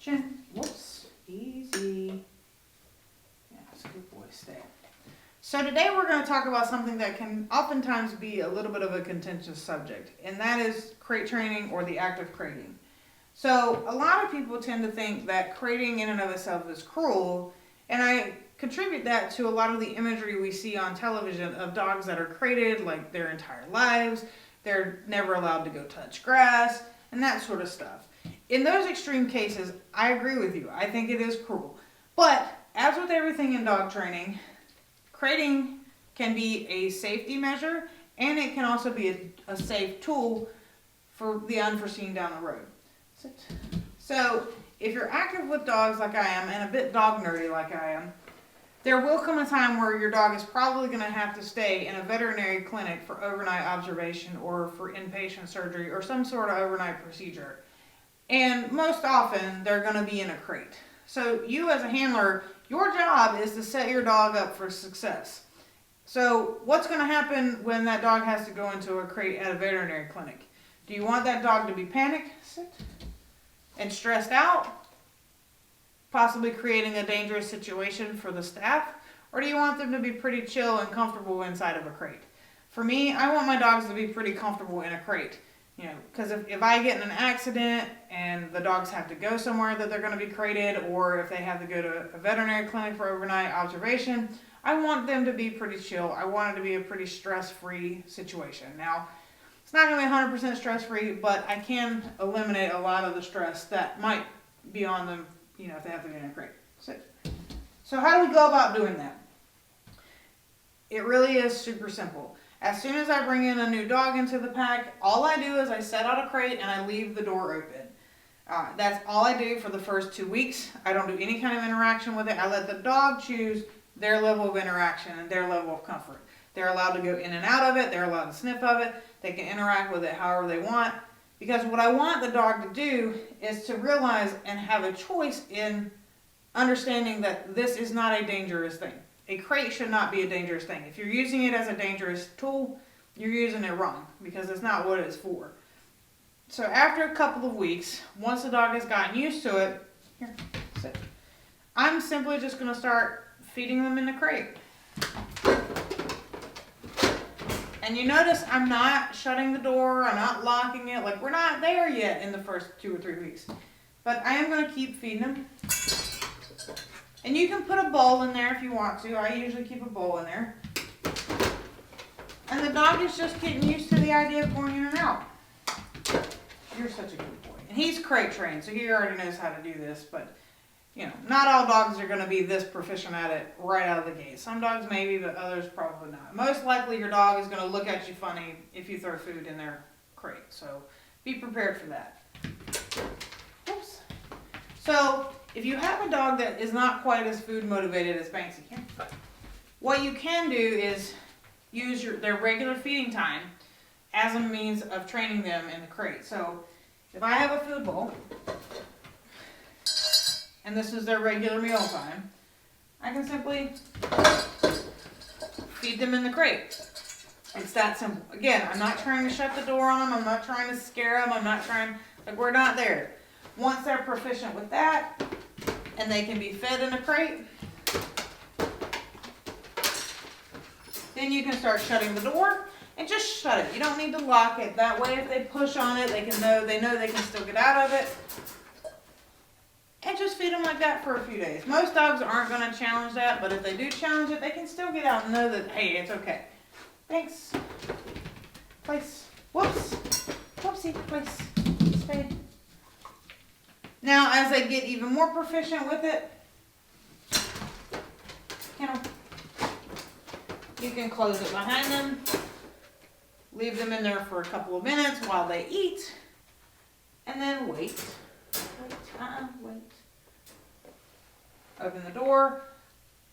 Chin. Whoops. Easy. Yeah, that's a good boy. Stay. So today we're going to talk about something that can oftentimes be a little bit of a contentious subject, and that is crate training or the act of crating. So a lot of people tend to think that crating in and of itself is cruel, and I contribute that to a lot of the imagery we see on television of dogs that are crated like their entire lives. They're never allowed to go touch grass and that sort of stuff. In those extreme cases, I agree with you. I think it is cruel. But as with everything in dog training, crating can be a safety measure, and it can also be a safe tool for the unforeseen down the road. So if you're active with dogs like I am, and a bit dog nerdy like I am, there will come a time where your dog is probably going to have to stay in a veterinary clinic for overnight observation or for inpatient surgery or some sort of overnight procedure. And most often, they're going to be in a crate. So you as a handler, your job is to set your dog up for success. So what's going to happen when that dog has to go into a crate at a veterinary clinic? Do you want that dog to be panicked and stressed out, possibly creating a dangerous situation for the staff? Or do you want them to be pretty chill and comfortable inside of a crate? For me, I want my dogs to be pretty comfortable in a crate. You know, because if I get in an accident and the dogs have to go somewhere that they're going to be crated, or if they have to go to a veterinary clinic for overnight observation, I want them to be pretty chill. I want it to be a pretty stress-free situation. Now, it's not going to be 100% stress-free, but I can eliminate a lot of the stress that might be on them, you know, if they have to be in a crate. So how do we go about doing that? It really is super simple. As soon as I bring in a new dog into the pack, all I do is I set out a crate and I leave the door open. That's all I do for the first 2 weeks. I don't do any kind of interaction with it. I let the dog choose their level of interaction and their level of comfort. They're allowed to go in and out of it. They're allowed to sniff of it. They can interact with it however they want. Because what I want the dog to do is to realize and have a choice in understanding that this is not a dangerous thing. A crate should not be a dangerous thing. If you're using it as a dangerous tool, you're using it wrong because it's not what it's for. So after a couple of weeks, once the dog has gotten used to it, here, sit. I'm simply just going to start feeding them in the crate. And you notice I'm not shutting the door, I'm not locking it, like we're not there yet in the first 2 or 3 weeks. But I am going to keep feeding them. And you can put a bowl in there if you want to. I usually keep a bowl in there. And the dog is just getting used to the idea of going in and out. You're such a good boy. And he's crate trained, so he already knows how to do this. But, you know, not all dogs are going to be this proficient at it right out of the gate. Some dogs maybe, but others probably not. Most likely your dog is going to look at you funny if you throw food in their crate. So be prepared for that. Oops. So if you have a dog that is not quite as food motivated as Banksy, what you can do is use their regular feeding time as a means of training them in the crate. So if I have a food bowl, and this is their regular meal time, I can simply feed them in the crate. It's that simple. Again, I'm not trying to shut the door on them. I'm not trying to scare them. I'm not trying, like we're not there. Once they're proficient with that, and they can be fed in a crate, then you can start shutting the door and just shut it. You don't need to lock it. That way if they push on it, they know they can still get out of it. And just feed them like that for a few days. Most dogs aren't going to challenge that, but if they do challenge it, they can still get out and know that, hey, it's okay. Thanks. Place. Whoops. Whoopsie. Place. Stay. Now, as they get even more proficient with it, you can close it behind them, leave them in there for a couple of minutes while they eat, and then wait. Wait. Open the door.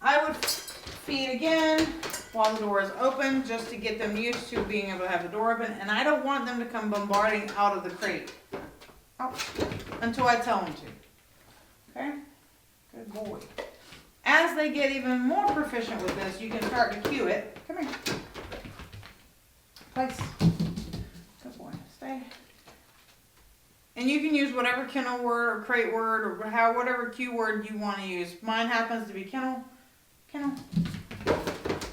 I would feed again while the door is open just to get them used to being able to have the door open, and I don't want them to come bombarding out of the crate. Until I tell them to. Okay? Good boy. As they get even more proficient with this, you can start to cue it. Come here. Place. Good boy. Stay. And you can use whatever kennel word or crate word or whatever cue word you want to use. Mine happens to be kennel. Kennel.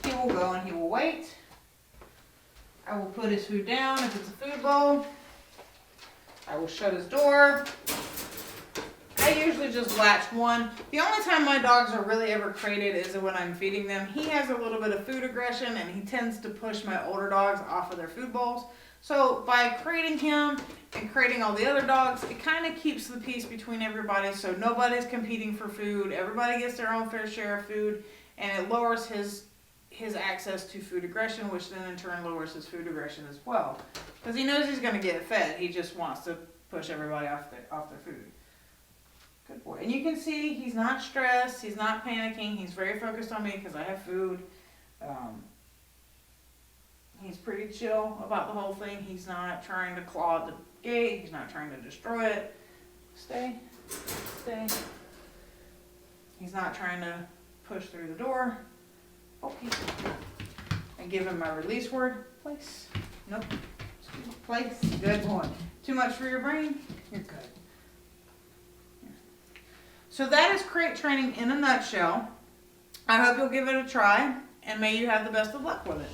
He will go and he will wait. I will put his food down if it's a food bowl. I will shut his door. I usually just latch one. The only time my dogs are really ever crated is when I'm feeding them. He has a little bit of food aggression and he tends to push my older dogs off of their food bowls. So by crating him and crating all the other dogs, it kind of keeps the peace between everybody, so nobody's competing for food. Everybody gets their own fair share of food, and it lowers his access to food aggression, which then in turn lowers his food aggression as well. Because he knows he's going to get fed. He just wants to push everybody off their food. Good boy. And you can see he's not stressed. He's not panicking. He's very focused on me because I have food. He's pretty chill about the whole thing. He's not trying to claw the gate. He's not trying to destroy it. Stay. Stay. He's not trying to push through the door. Okay. I give him my release word. Place. Nope. Place. Good boy. Too much for your brain? You're good. So that is crate training in a nutshell. I hope you'll give it a try, and may you have the best of luck with it.